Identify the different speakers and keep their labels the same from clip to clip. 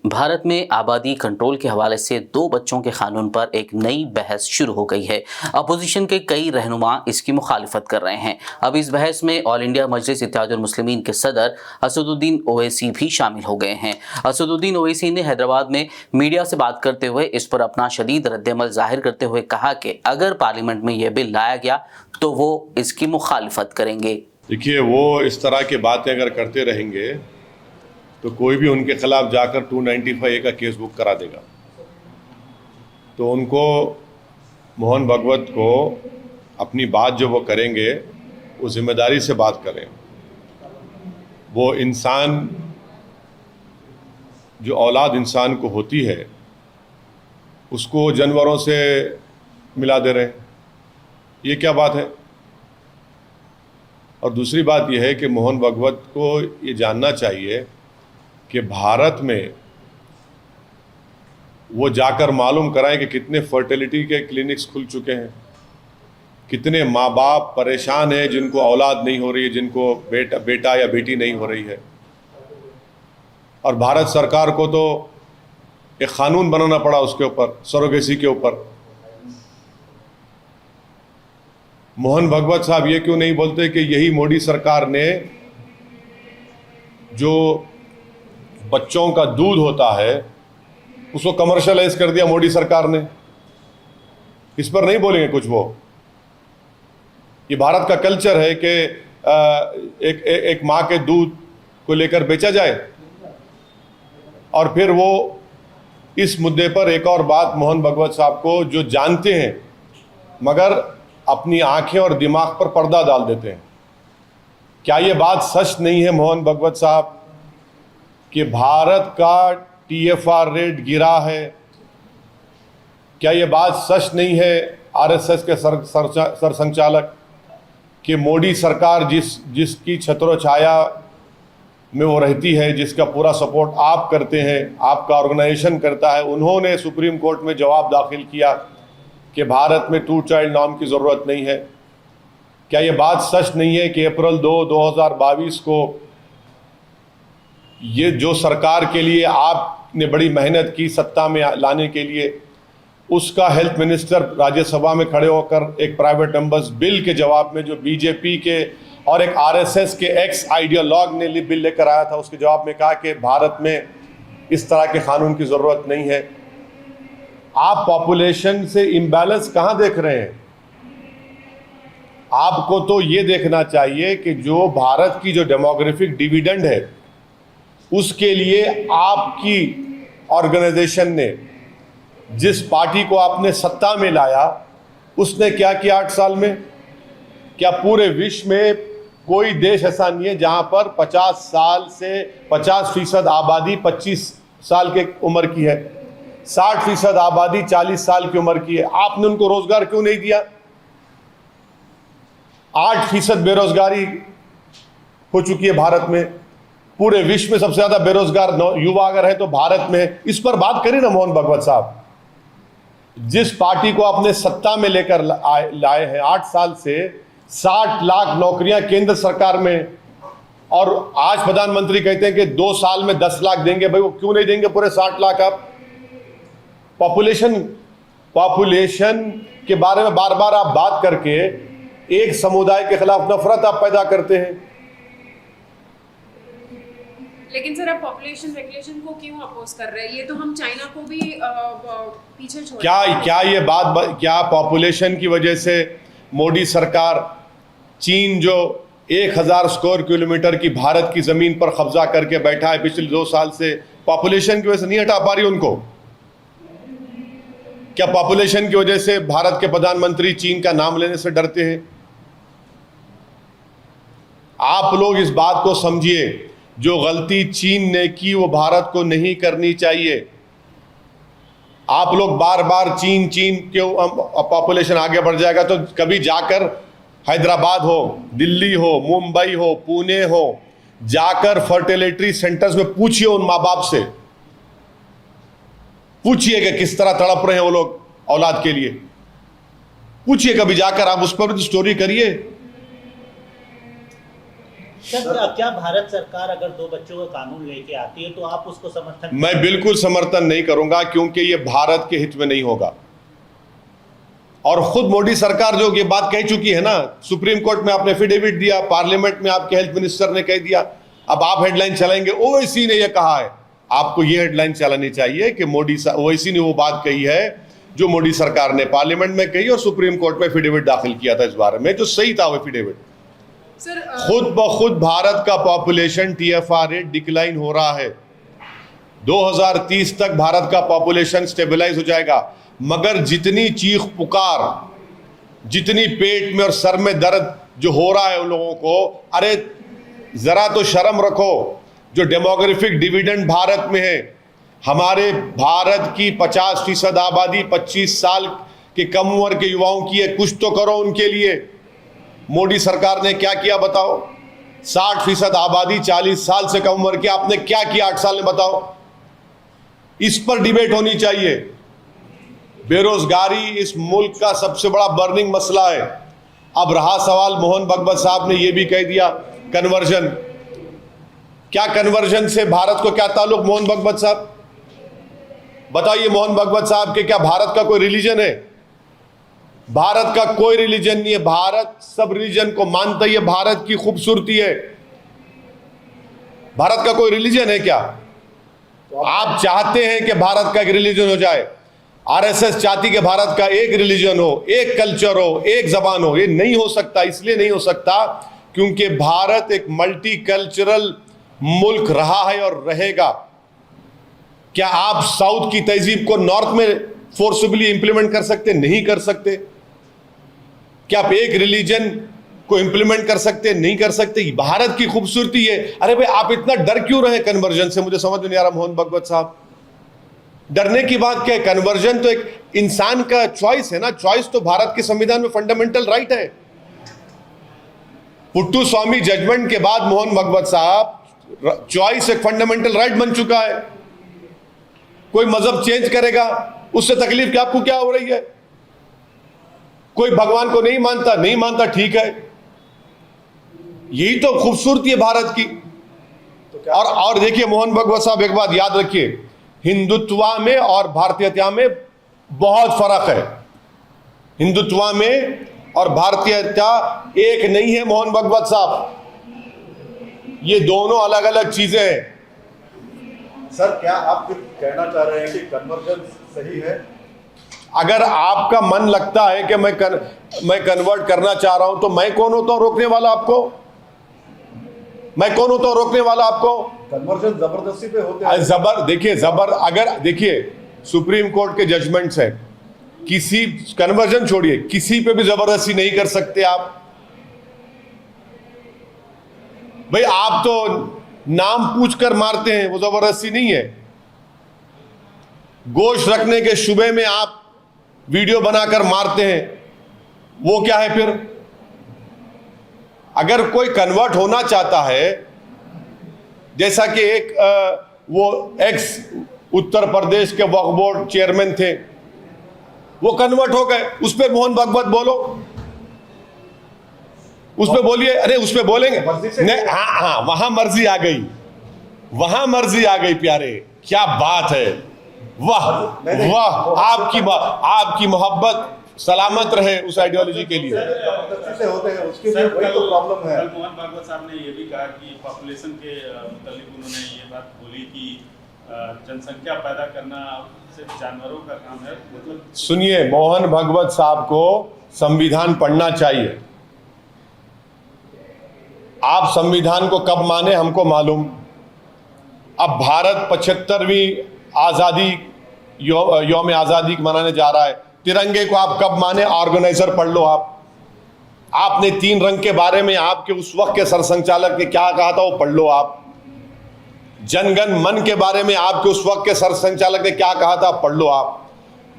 Speaker 1: भारत में आबादी कंट्रोल के हवाले से 2 बच्चों के कानून पर एक नई बहस शुरू हो गई है। अपोजिशन के कई रहनुमा इसकी मुखालिफत कर रहे हैं। अब इस बहस में ऑल इंडिया मजलिस इत्तेहादुल मुस्लिमीन के सदर असदुद्दीन ओवैसी भी शामिल हो गए हैं। असदुद्दीन ओवैसी ने हैदराबाद में मीडिया से बात करते हुए इस पर अपना शदीद रद्दअमल जाहिर करते हुए कहा कि अगर पार्लियामेंट में यह बिल लाया गया तो वो इसकी मुखालिफत करेंगे।
Speaker 2: देखिए, वो इस तरह की बातें अगर करते रहेंगे तो कोई भी उनके खिलाफ जाकर 295A का केस बुक करा देगा। तो उनको, मोहन भागवत को, अपनी बात जो वो करेंगे वो जिम्मेदारी से बात करें। वो इंसान, जो औलाद इंसान को होती है, उसको जानवरों से मिला दे रहे हैं। ये क्या बात है? और दूसरी बात यह है कि मोहन भागवत को ये जानना चाहिए कि भारत में वो जाकर मालूम कराएं कि कितने फर्टिलिटी के क्लिनिक्स खुल चुके हैं, कितने माँ बाप परेशान हैं जिनको औलाद नहीं हो रही है, जिनको बेटा या बेटी नहीं हो रही है। और भारत सरकार को तो एक कानून बनाना पड़ा उसके ऊपर, सरोगेसी के ऊपर। मोहन भागवत साहब ये क्यों नहीं बोलते कि यही मोदी सरकार ने जो बच्चों का दूध होता है उसको कमर्शियलाइज कर दिया मोदी सरकार ने? इस पर नहीं बोलेंगे कुछ वो? ये भारत का कल्चर है कि एक माँ के दूध को लेकर बेचा जाए। और फिर वो इस मुद्दे पर एक और बात मोहन भागवत साहब को, जो जानते हैं मगर अपनी आंखें और दिमाग पर पर्दा डाल देते हैं। क्या ये बात सच नहीं है मोहन भागवत साहब कि भारत का TFR रेट गिरा है? क्या ये बात सच नहीं है RSS के सर संचालक कि मोदी सरकार जिसकी छत्र छाया में वो रहती है, जिसका पूरा सपोर्ट आप करते हैं, आपका ऑर्गेनाइजेशन करता है, उन्होंने सुप्रीम कोर्ट में जवाब दाखिल किया कि भारत में 2 चाइल्ड नॉर्म की ज़रूरत नहीं है? क्या ये बात सच नहीं है कि अप्रैल 2, 2022 को ये जो सरकार के लिए आपने बड़ी मेहनत की सत्ता में लाने के लिए, उसका हेल्थ मिनिस्टर राज्यसभा में खड़े होकर एक प्राइवेट मेंबर्स बिल के जवाब में, जो बीजेपी के और एक RSS के एक्स आइडियोलॉग ने बिल लेकर आया था, उसके जवाब में कहा कि भारत में इस तरह के कानून की ज़रूरत नहीं है। आप पॉपुलेशन से इम्बैलेंस कहाँ देख रहे हैं? आपको तो ये देखना चाहिए कि जो भारत की जो डेमोग्राफिक डिविडेंड है, उसके लिए आपकी ऑर्गेनाइजेशन ने, जिस पार्टी को आपने सत्ता में लाया, उसने क्या किया 8 साल में? क्या पूरे विश्व में कोई देश ऐसा नहीं है जहां पर 50 साल से 50% आबादी 25 साल के उम्र की है, 60% आबादी 40 साल की उम्र की है? आपने उनको रोजगार क्यों नहीं दिया? 8% बेरोजगारी हो चुकी है भारत में। पूरे विश्व में सबसे ज्यादा बेरोजगार युवा अगर है तो भारत में है। इस पर बात करें ना मोहन भागवत साहब। जिस पार्टी को आपने सत्ता में लेकर लाए हैं, 8 साल से 60 लाख नौकरियां केंद्र सरकार में, और आज प्रधानमंत्री कहते हैं कि 2 साल में 10 लाख देंगे। भाई वो क्यों नहीं देंगे पूरे 60 लाख? आप पॉपुलेशन के बारे में बार बार आप बात करके एक समुदाय के खिलाफ नफरत आप पैदा करते हैं।
Speaker 3: लेकिन सर, आप पॉपुलेशन रेगुलेशन को क्यों अपोज कर रहे हैं? ये तो हम चाइना को भी पीछे छोड़
Speaker 2: क्या पॉपुलेशन की वजह से मोदी सरकार चीन, जो 1000 स्क्वायर किलोमीटर की भारत की जमीन पर कब्जा करके बैठा है पिछले 2 साल से, पॉपुलेशन की वजह से नहीं हटा पा रही उनको? क्या पॉपुलेशन की वजह से भारत के प्रधानमंत्री चीन का नाम लेने से डरते हैं? आप लोग इस बात को समझिए, जो गलती चीन ने की वो भारत को नहीं करनी चाहिए। आप लोग बार बार चीन क्यों, पॉपुलेशन आगे बढ़ जाएगा तो कभी जाकर हैदराबाद हो, दिल्ली हो, मुंबई हो, पुणे हो, जाकर फर्टिलिटी सेंटर्स में पूछिए उन माँ बाप से, पूछिए कि किस तरह तड़प रहे हैं वो लोग औलाद के लिए। पूछिए कभी जाकर, आप उस पर भी स्टोरी करिए।
Speaker 4: सर, क्या भारत सरकार अगर 2 बच्चों का कानून लेके आती है तो आप उसको समर्थन?
Speaker 2: मैं बिल्कुल समर्थन नहीं करूंगा, क्योंकि ये भारत के हित में नहीं होगा। और खुद मोदी सरकार जो ये बात कह चुकी है ना, सुप्रीम कोर्ट में आपने एफिडेविट दिया, पार्लियामेंट में आपके हेल्थ मिनिस्टर ने कह दिया, अब आप हेडलाइन चलाएंगे ओवैसी ने ये कहा है। आपको ये हेडलाइन चलानी चाहिए कि ओवैसी ने वो बात कही है जो मोदी सरकार ने पार्लियामेंट में कही और सुप्रीम कोर्ट में एफिडेविट दाखिल किया था इस बारे में, जो सही था वो एफिडेविट।
Speaker 3: सर
Speaker 2: खुद ब खुद भारत का पॉपुलेशन TFR रेट डिक्लाइन हो रहा है। 2030 तक भारत का पॉपुलेशन स्टेबलाइज हो जाएगा, मगर जितनी चीख पुकार, जितनी पेट में और सर में दर्द जो हो रहा है उन लोगों को, अरे जरा तो शर्म रखो। जो डेमोग्राफिक डिविडेंड भारत में है, हमारे भारत की 50% आबादी 25 साल के कम उम्र के युवाओं की है, कुछ तो करो उनके लिए। मोदी सरकार ने क्या किया बताओ? 60% आबादी 40 साल से कम उम्र की, आपने क्या किया 8 साल में बताओ? इस पर डिबेट होनी चाहिए। बेरोजगारी इस मुल्क का सबसे बड़ा बर्निंग मसला है। अब रहा सवाल, मोहन भगवत साहब ने यह भी कह दिया कन्वर्जन। क्या कन्वर्जन से भारत को क्या ताल्लुक? मोहन भगवत साहब बताइए, मोहन भगवत साहब के क्या भारत का कोई रिलीजन है? भारत का कोई रिलीजन नहीं है। भारत सब रिलीजन को मानता ही है, भारत की खूबसूरती है। भारत का कोई रिलीजन है क्या? आप चाहते हैं कि भारत का एक रिलीजन हो जाए, RSS चाहती कि भारत का एक रिलीजन हो, एक कल्चर हो, एक जबान हो। ये नहीं हो सकता। इसलिए नहीं हो सकता क्योंकि भारत एक मल्टी कल्चरल मुल्क रहा है और रहेगा। क्या आप साउथ की तहजीब को नॉर्थ में फोर्सबली इंप्लीमेंट कर सकते? नहीं कर सकते। क्या आप एक रिलीजन को इंप्लीमेंट कर सकते? नहीं कर सकते। भारत की खूबसूरती है। अरे भाई, आप इतना डर क्यों रहे कन्वर्जन से? मुझे समझ नहीं आ रहा मोहन भगवत साहब। डरने की बात क्या है? कन्वर्जन तो एक इंसान का चॉइस है ना। चॉइस तो भारत के संविधान में फंडामेंटल राइट है। पुट्टू स्वामी जजमेंट के बाद मोहन भगवत साहब, चॉइस एक फंडामेंटल राइट बन चुका है। कोई मजहब चेंज करेगा, उससे तकलीफ क्या आपको क्या हो रही है? कोई भगवान को नहीं मानता, नहीं मानता, ठीक है। यही तो खूबसूरती है भारत की। और देखिए मोहन भगवत साहब, एक बात याद रखिए, हिंदुत्व में और भारतीयता में बहुत फर्क है। हिंदुत्व में और भारतीयता एक नहीं है मोहन भगवत साहब। ये दोनों अलग अलग चीजें हैं।
Speaker 5: सर, क्या आप कहना चाह रहे हैं कि कन्वर्जन सही है?
Speaker 2: अगर आपका मन लगता है कि मैं कन्वर्ट करना चाह रहा हूं, तो मैं कौन होता हूं रोकने वाला आपको? मैं कौन होता हूं रोकने वाला आपको?
Speaker 5: कन्वर्जन जबरदस्ती पे होते हैं।
Speaker 2: अगर देखिए सुप्रीम कोर्ट के जजमेंट्स हैं, किसी कन्वर्जन छोड़िए, किसी पे भी जबरदस्ती नहीं कर सकते आप। भाई, आप तो नाम पूछकर मारते हैं, वो जबरदस्ती नहीं है। गोश्त रखने के शुबे में आप वीडियो बनाकर मारते हैं, वो क्या है फिर? अगर कोई कन्वर्ट होना चाहता है, जैसा कि एक वो एक्स उत्तर प्रदेश के वक्फ बोर्ड चेयरमैन थे, वो कन्वर्ट हो गए, उस पर मोहन भगवत बोलो, उस पे बोलिए। अरे उस पे बोलेंगे नहीं? हाँ, वहां मर्जी आ गई, वहां मर्जी आ गई। प्यारे, क्या बात है, वाह वाह। आपकी मोहब्बत सलामत रहे उस आइडियोलॉजी के लिए।
Speaker 5: से होते हैं, उसके लिए वही तो प्रॉब्लम है।
Speaker 6: मोहन भागवत साहब ने ये भी कहा कि पॉपुलेशन के मुतालिक उन्होंने ये बात बोली कि जनसंख्या पैदा करना सिर्फ जानवरों का काम है। मतलब
Speaker 2: सुनिए, मोहन भगवत साहब को संविधान पढ़ना चाहिए। आप संविधान को कब माने हमको मालूम। अब भारत 75वीं आज़ादी यौम आज़ादी मनाने जा रहा है। तिरंगे को आप कब माने? ऑर्गेनाइजर पढ़ लो आप। आपने 3 रंग के बारे में आपके उस वक्त के सरसंचालक ने क्या कहा था, वो पढ़ लो आप। जनगण मन के बारे में आपके उस वक्त के सरसंचालक ने क्या कहा था, पढ़ लो आप।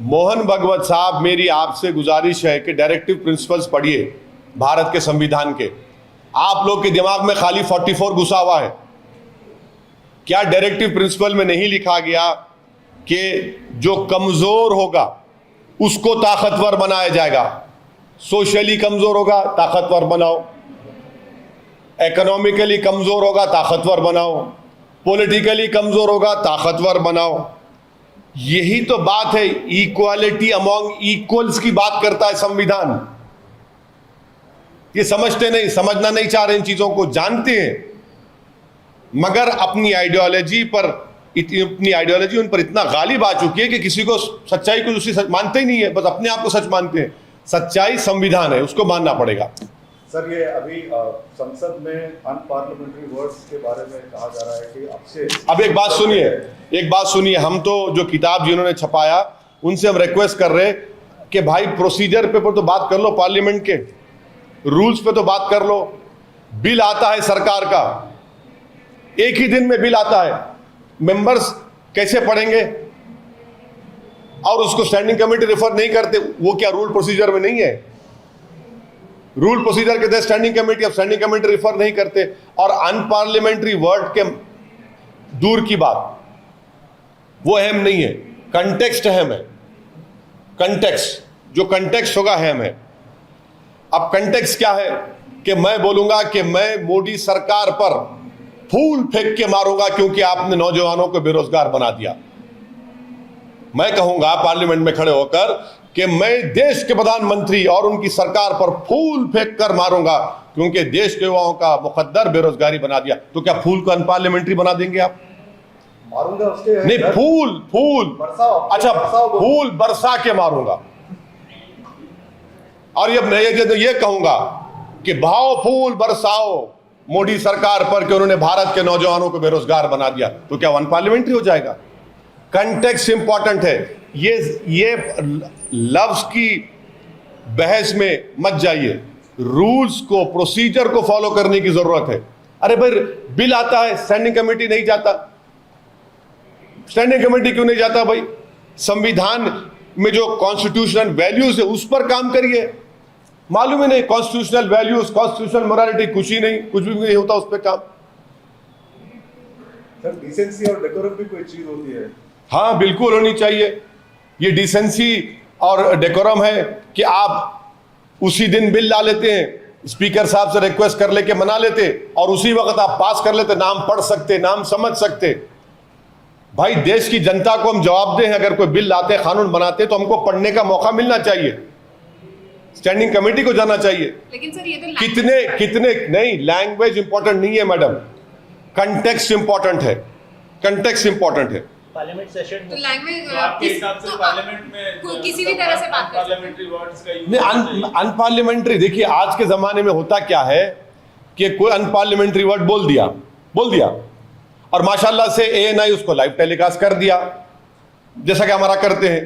Speaker 2: मोहन भगवत साहब, मेरी आपसे गुजारिश है कि डायरेक्टिव प्रिंसिपल्स पढ़िए भारत के संविधान के। आप लोग के दिमाग में खाली 44 घुसा हुआ है। क्या डायरेक्टिव प्रिंसिपल में नहीं लिखा गया कि जो कमजोर होगा उसको ताकतवर बनाया जाएगा? सोशली कमजोर होगा, ताकतवर बनाओ। इकोनॉमिकली कमजोर होगा ताकतवर बनाओ, पॉलिटिकली कमजोर होगा ताकतवर बनाओ। यही तो बात है, इक्वालिटी अमॉन्ग इक्वल्स की बात करता है संविधान। ये समझते नहीं, समझना नहीं चाह रहे, इन चीजों को जानते हैं मगर अपनी आइडियोलॉजी उन पर इतना गालिब आ चुकी है कि किसी को सच्चाई को दूसरी सच मानते ही नहीं है, बस अपने आप को सच मानते हैं। सच्चाई संविधान है, उसको मानना पड़ेगा।
Speaker 5: सर, ये अभी संसद में अनपार्लियामेंट्री वर्ड्स के बारे में कहा जा रहा है कि आपसे
Speaker 2: अब एक बात सुनिए, हम तो जो किताब जिन्होंने छपाया उनसे हम रिक्वेस्ट कर रहे कि भाई प्रोसीजर पे तो बात कर लो, पार्लियामेंट के रूल्स पे तो बात कर लो। बिल आता है सरकार का, एक ही दिन में बिल आता है, मेंबर्स कैसे पढ़ेंगे? और उसको स्टैंडिंग कमेटी रेफर नहीं करते, वो क्या रूल प्रोसीजर में नहीं है? रूल प्रोसीजर के तहत स्टैंडिंग कमेटी, अब स्टैंडिंग कमेटी रेफर नहीं करते। और अनपार्लियामेंट्री वर्ड के दूर की बात, वो अहम नहीं है, कंटेक्स्ट अहम है। कंटेक्स्ट, जो कंटेक्स्ट होगा अहम है। अब कंटेक्स्ट क्या है कि मैं बोलूंगा कि मैं मोदी सरकार पर फूल फेंक के मारूंगा क्योंकि आपने नौजवानों को बेरोजगार बना दिया। मैं कहूंगा पार्लियामेंट में खड़े होकर कि मैं देश के प्रधानमंत्री और उनकी सरकार पर फूल फेंक कर मारूंगा क्योंकि देश के युवाओं का मुकद्दर बेरोजगारी बना दिया। तो क्या फूल को अनपार्लियामेंट्री बना देंगे आप?
Speaker 5: मारूंगा उसके
Speaker 2: नहीं, फूल अच्छा, फूल बरसा के मारूंगा। और ये कहूंगा कि भाव फूल बरसाओ मोदी सरकार पर कि उन्होंने भारत के नौजवानों को बेरोजगार बना दिया। तो क्या अनपार्लियामेंट्री हो जाएगा? कंटेक्स्ट इंपॉर्टेंट है। ये लफ्ज की बहस में मत जाइए, रूल्स को, प्रोसीजर को फॉलो करने की जरूरत है। अरे भाई, बिल आता है, स्टैंडिंग कमेटी नहीं जाता। स्टैंडिंग कमेटी क्यों नहीं जाता भाई? संविधान में जो कॉन्स्टिट्यूशनल वैल्यूज है उस पर काम करिए। मालूम ही नहीं, कॉन्स्टिट्यूशनल वैल्यूज, कॉन्स्टिट्यूशनल मोरालिटी, कुछ ही नहीं, कुछ भी नहीं होता उस पर काम।
Speaker 5: सर, डिसेंसी और डेकोरम भी कोई चीज होती है?
Speaker 2: हाँ, बिल्कुल होनी चाहिए। ये डिसेंसी और डेकोरम है कि आप उसी दिन बिल ला लेते हैं, स्पीकर साहब से रिक्वेस्ट कर लेके मना लेते और उसी वक्त आप पास कर लेते, नाम पढ़ सकते, नाम समझ सकते। भाई, देश की जनता को हम जवाब दें, अगर कोई बिल लाते, कानून बनाते तो हमको पढ़ने का मौका मिलना चाहिए, स्टैंडिंग कमेटी को जाना चाहिए।
Speaker 3: लेकिन सर ये तो
Speaker 2: कितने नहीं, लैंग्वेज इंपॉर्टेंट नहीं है मैडम, कंटेक्स्ट इंपॉर्टेंट है। कंटेक्स्ट इंपॉर्टेंट है।
Speaker 4: पार्लियामेंट सेशन
Speaker 3: तो लैंग्वेज
Speaker 6: तो आपके हिसाब से पार्लियामेंट में
Speaker 3: किसी भी तरह से बात कर
Speaker 6: पार्लियामेंट्री वर्ड्स का यूज
Speaker 2: नहीं, अनपार्लियामेंट्री, देखिए आज के जमाने में होता क्या है कि कोई अनपार्लियामेंट्री वर्ड बोल दिया और माशाल्लाह से ANI उसको लाइव टेलीकास्ट कर दिया, जैसा कि हमारा करते हैं,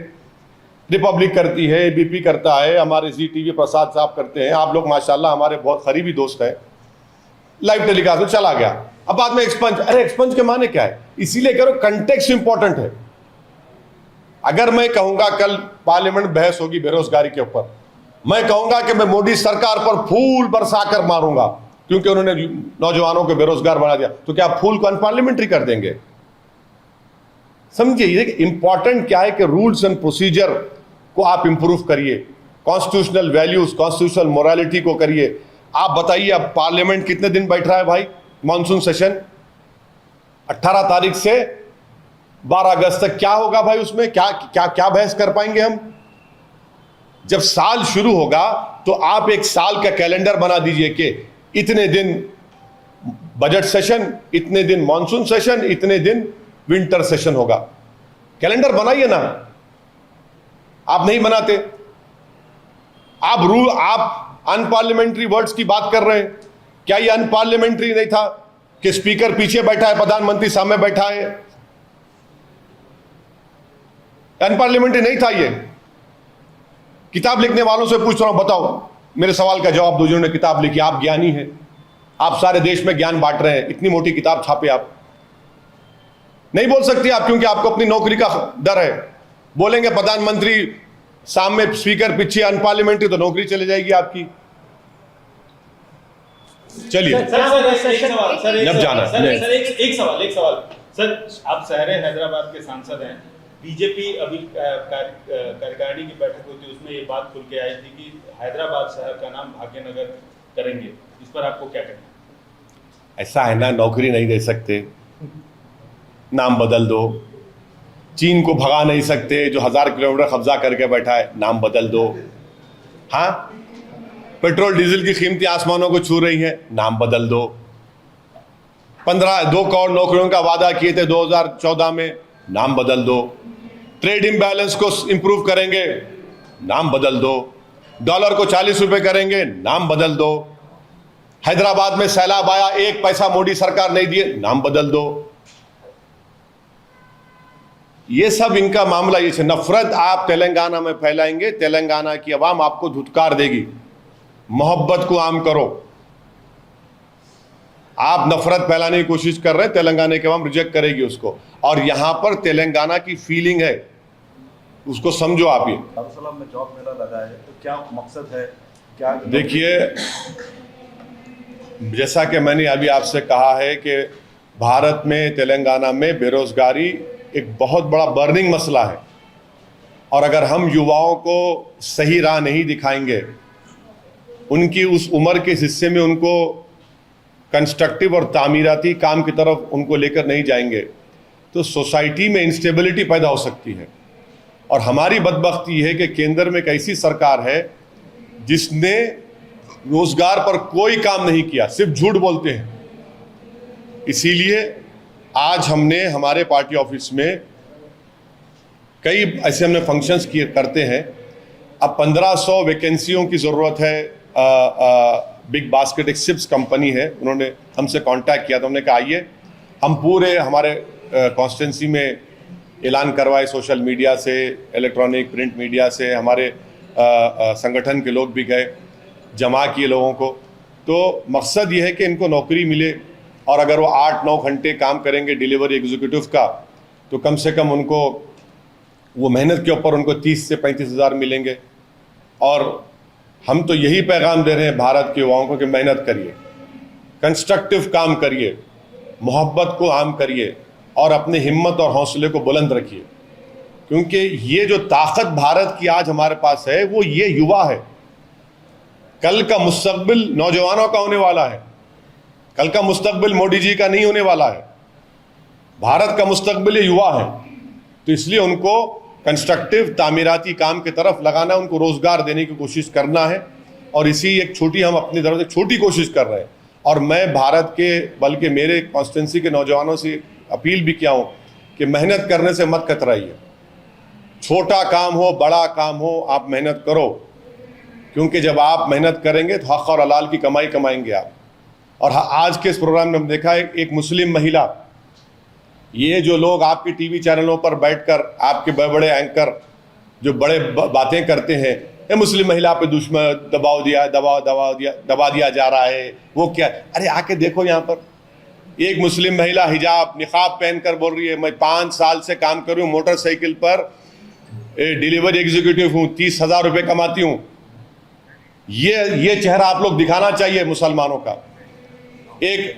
Speaker 2: रिपब्लिक करती है, ABP करता है, हमारे ZTV प्रसाद साहब करते हैं। आप लोग माशाल्लाह हमारे बहुत करीबी दोस्त हैं। लाइव टेलीकास्ट में चला गया, अब बाद में एक्सपंज। अरे एक्सपंज के माने क्या है? इसीलिए कह रहा हूं कंटेक्स्ट इंपॉर्टेंट है। अगर मैं कहूंगा कल पार्लियामेंट बहस होगी बेरोजगारी के ऊपर, मैं कहूंगा कि मैं मोदी सरकार पर फूल बरसाकर मारूंगा क्योंकि उन्होंने नौजवानों को बेरोजगार बना दिया, तो क्या आप फूल को अनपार्लियामेंट्री कर देंगे? समझिए, इंपॉर्टेंट क्या है कि रूल्स एंड प्रोसीजर को आप इंप्रूव करिए, कॉन्स्टिट्यूशनल वैल्यूज, कॉन्स्टिट्यूशनल मोरालिटी को करिए। आप बताइए, अब पार्लियामेंट कितने दिन बैठ रहा है भाई? मॉनसून सेशन 18 तारीख से 12 अगस्त तक क्या होगा भाई? उसमें क्या बहस कर पाएंगे हम? जब साल शुरू होगा तो आप एक साल का कैलेंडर बना दीजिए कि इतने दिन बजट सेशन, इतने दिन मॉनसून सेशन, इतने दिन विंटर सेशन होगा। कैलेंडर बनाइए ना, आप नहीं बनाते। आप अनपार्लियामेंट्री वर्ड्स की बात कर रहे हैं। क्या ये अनपार्लियामेंट्री नहीं था कि स्पीकर पीछे बैठा है, प्रधानमंत्री सामने बैठा है? अनपार्लियामेंट्री नहीं था ये? किताब लिखने वालों से पूछ रहा हूं, बताओ, मेरे सवाल का जवाब दो जिन्होंने किताब लिखी। आप ज्ञानी हैं, आप सारे देश में ज्ञान बांट रहे हैं, इतनी मोटी किताब छापे आप। नहीं बोल सकती आप क्योंकि आपको अपनी नौकरी का डर है। बोलेंगे प्रधानमंत्री सामने, स्पीकर पीछे, अनपार्लियामेंट्री, तो नौकरी चली जाएगी आपकी। चलिए, जब जाना है।
Speaker 6: एक सवाल सर, आप शहर हैदराबाद के सांसद हैं। बीजेपी अभी कार्यकारिणी की बैठक हुई थी, उसमें ये बात खुल के आई थी कि हैदराबाद शहर का नाम भाग्यनगर करेंगे। इस पर आपको क्या कहना है?
Speaker 2: ऐसा है ना, नौकरी नहीं दे सकते, नाम बदल दो। चीन को भगा नहीं सकते जो 1000 किलोमीटर कब्जा करके बैठा है, नाम बदल दो। हाँ, पेट्रोल डीजल की कीमतें आसमानों को छू रही हैं, नाम बदल दो। 2 करोड़ नौकरियों का वादा किए थे 2014 में, नाम बदल दो। ट्रेड इम्बैलेंस को इंप्रूव करेंगे, नाम बदल दो। डॉलर को 40 रुपए करेंगे, नाम बदल दो। हैदराबाद में सैलाब आया, 1 पैसा मोदी सरकार नहीं दिए, नाम बदल दो। ये सब इनका मामला, ये नफरत आप तेलंगाना में फैलाएंगे, तेलंगाना की आवाम आपको धुतकार देगी। मोहब्बत को आम करो। आप नफरत फैलाने की कोशिश कर रहे हैं, तेलंगाना की आवाम रिजेक्ट करेगी उसको। और यहां पर तेलंगाना की फीलिंग है, उसको समझो आप। ये
Speaker 5: दारुसलाम में जॉब मेला लगा है, तो क्या मकसद है? क्या
Speaker 2: देखिए, जैसा कि मैंने अभी आपसे कहा है कि भारत में, तेलंगाना में बेरोजगारी एक बहुत बड़ा बर्निंग मसला है। और अगर हम युवाओं को सही राह नहीं दिखाएंगे, उनकी उस उम्र के हिस्से में उनको कंस्ट्रक्टिव और तामीराती काम की तरफ उनको लेकर नहीं जाएंगे, तो सोसाइटी में इंस्टेबिलिटी पैदा हो सकती है। और हमारी बदबख्ती है कि केंद्र में एक ऐसी सरकार है जिसने रोजगार पर कोई काम नहीं किया, सिर्फ झूठ बोलते हैं। इसीलिए आज हमने हमारे पार्टी ऑफिस में कई ऐसे हमने फंक्शंस किए करते हैं। अब 1500 वैकेंसियों की ज़रूरत है। बिग बास्केट एक शिप्स कंपनी है, उन्होंने हमसे कांटेक्ट किया, तो हमने कहा आइए हम पूरे हमारे कॉन्स्टिट्यूंसी में ऐलान करवाए, सोशल मीडिया से, इलेक्ट्रॉनिक प्रिंट मीडिया से, हमारे संगठन के लोग भी गए, जमा किए लोगों को। तो मकसद ये है कि इनको नौकरी मिले, और अगर वो 8-9 घंटे काम करेंगे डिलीवरी एग्जीक्यूटिव का, तो कम से कम उनको वो मेहनत के ऊपर उनको 30 से 35 हज़ार मिलेंगे। और हम तो यही पैगाम दे रहे हैं भारत के युवाओं को कि मेहनत करिए, कंस्ट्रक्टिव काम करिए, मोहब्बत को आम करिए और अपनी हिम्मत और हौसले को बुलंद रखिए। क्योंकि ये जो ताकत भारत की आज हमारे पास है, वो ये युवा है। कल का मुस्तकबिल नौजवानों का होने वाला है, कल का मुस्तकबिल मोदी जी का नहीं होने वाला है। भारत का मुस्तकबिल ये युवा है, तो इसलिए उनको कंस्ट्रक्टिव तामीराती काम की तरफ लगाना, उनको रोजगार देने की कोशिश करना है। और इसी एक छोटी, हम अपनी तरफ से छोटी कोशिश कर रहे हैं। और मैं भारत के, बल्कि मेरे कॉन्स्टिट्यूंसी के नौजवानों से अपील भी किया हूँ कि मेहनत करने से मत कतराइए। छोटा काम हो, बड़ा काम हो, आप मेहनत करो। क्योंकि जब आप मेहनत करेंगे तो हक और हलाल की कमाई कमाएंगे आप। और आज के इस प्रोग्राम में हम देखा है, एक मुस्लिम महिला, ये जो लोग आपके टीवी चैनलों पर बैठकर आपके बड़े बड़े एंकर जो बड़े बातें करते हैं, ये मुस्लिम महिला पे दुश्मन दबा दिया जा रहा है, वो क्या, अरे आके देखो यहाँ पर एक मुस्लिम महिला हिजाब निकाब पहनकर बोल रही है, मैं 5 साल से काम कर रही हूँ, मोटरसाइकिल पर डिलीवरी एग्जीक्यूटिव हूँ, 30,000 रुपये कमाती हूँ। ये चेहरा आप लोग दिखाना चाहिए मुसलमानों का। एक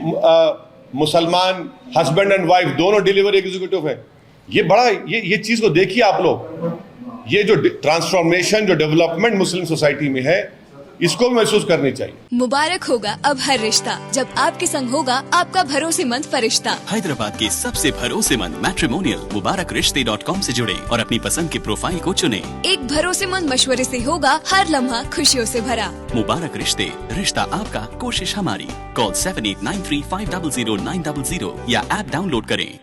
Speaker 2: मुसलमान हस्बैंड एंड वाइफ दोनों डिलीवरी एग्जीक्यूटिव हैं। ये बड़ा, ये चीज़ को देखिए आप लोग। ये जो ट्रांसफॉर्मेशन, जो डेवलपमेंट मुस्लिम सोसाइटी में है, इसको भी महसूस करनी चाहिए।
Speaker 7: मुबारक होगा अब हर रिश्ता, जब आपके संग होगा आपका भरोसेमंद फरिश्ता।
Speaker 8: हैदराबाद के सबसे भरोसेमंद मैट्रिमोनियल मुबारकरिश्ते.com से जुड़े और अपनी पसंद के प्रोफाइल को चुने।
Speaker 7: एक भरोसेमंद मशवरे से होगा हर लम्हा खुशियों से भरा।
Speaker 8: मुबारक रिश्ते, रिश्ता आपका, कोशिश हमारी। कॉल 7893500900 या ऐप डाउनलोड करें।